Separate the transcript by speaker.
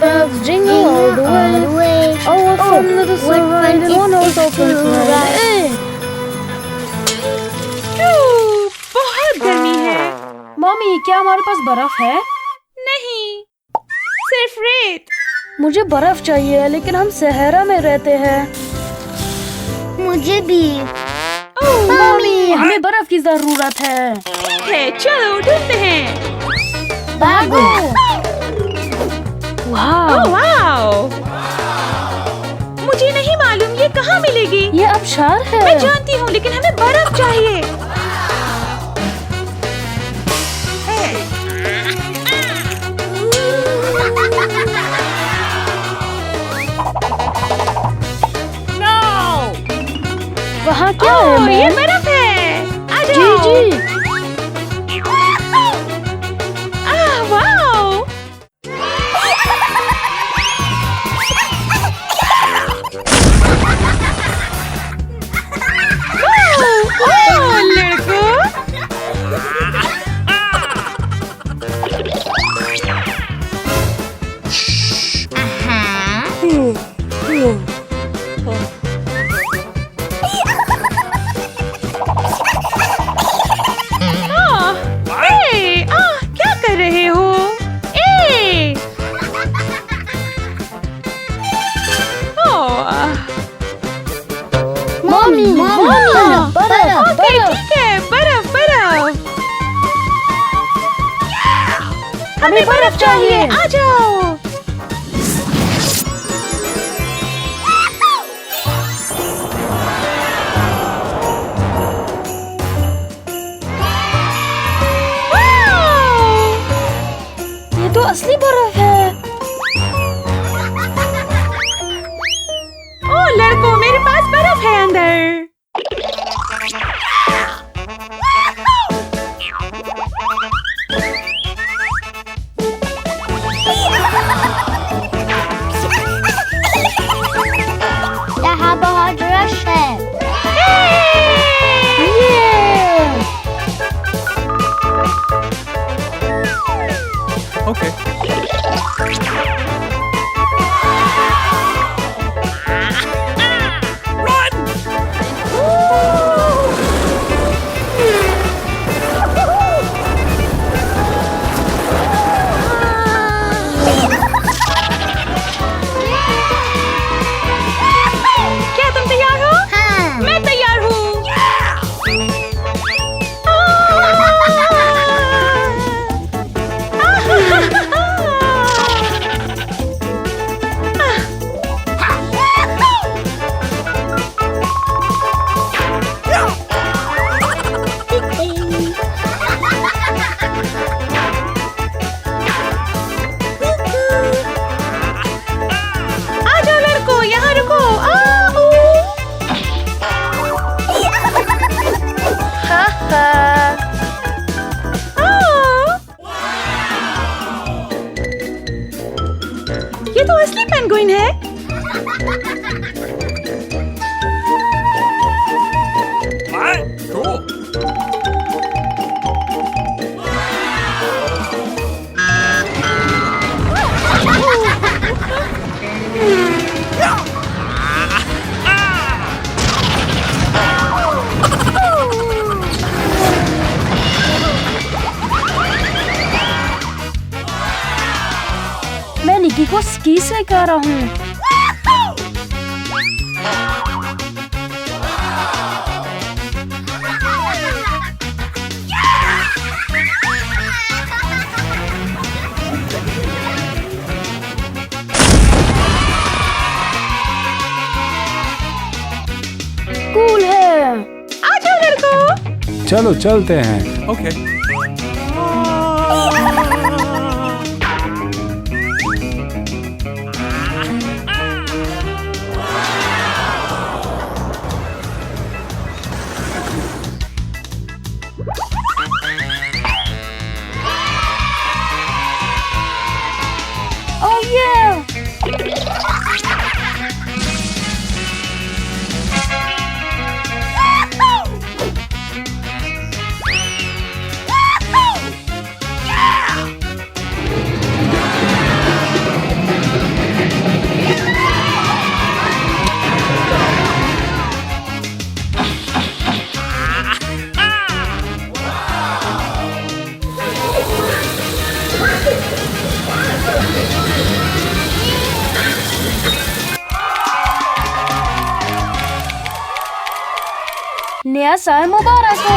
Speaker 1: bells jingle all the way. Oh, what fun it is to ride in one horse open sleigh.
Speaker 2: बहुत गर्मी है।
Speaker 1: Mummy, क्या हमारे पास बर्फ है?
Speaker 2: नहीं, सिर्फ रेत।
Speaker 1: मुझे बर्फ चाहिए, लेकिन हम सहरा में रहते हैं।
Speaker 3: मुझे भी।
Speaker 1: मम्मी, हमें बर्फ की जरूरत है।
Speaker 2: ठीक है, चलो ढूंढते हैं।
Speaker 1: भागो! वाह!
Speaker 2: वाओ! मुझे नहीं मालूम ये कहाँ मिलेगी।
Speaker 1: ये आबशार है।
Speaker 2: मैं जानती हूँ, लेकिन हमें बर्फ चाहिए।
Speaker 1: वहाँ क्या है?
Speaker 2: ओह, ये बर्फ है। आ जाओ।
Speaker 1: जी।
Speaker 2: वाओ! ओह, लड़कों! क्या कर रहे हो?
Speaker 1: मम्मी, बर्फ!
Speaker 2: ठीक है, बर्फ।
Speaker 1: हमें बर्फ चाहिए।
Speaker 2: आ जाओ।
Speaker 1: ये तो असली बर्फ है।
Speaker 2: ओ लड़कों, मेरे पास बर्फ है अंदर।
Speaker 3: यहाँ बहुत रश है।
Speaker 4: Okay.
Speaker 2: क्या तुम तैयार हो?
Speaker 3: हाँ।
Speaker 2: मैं तैयार हूँ। आ जाओ लड़कों, यहाँ रुको। ये तो असली पेंगुइन है।
Speaker 4: Cool.
Speaker 1: मैं निकी को स्की सिखा रहा हूँ। कूल है।
Speaker 2: आ जाओ लड़कों।
Speaker 5: चलो चलते हैं।
Speaker 4: Okay.
Speaker 1: Oh yeah! नया साल मुबारक हो।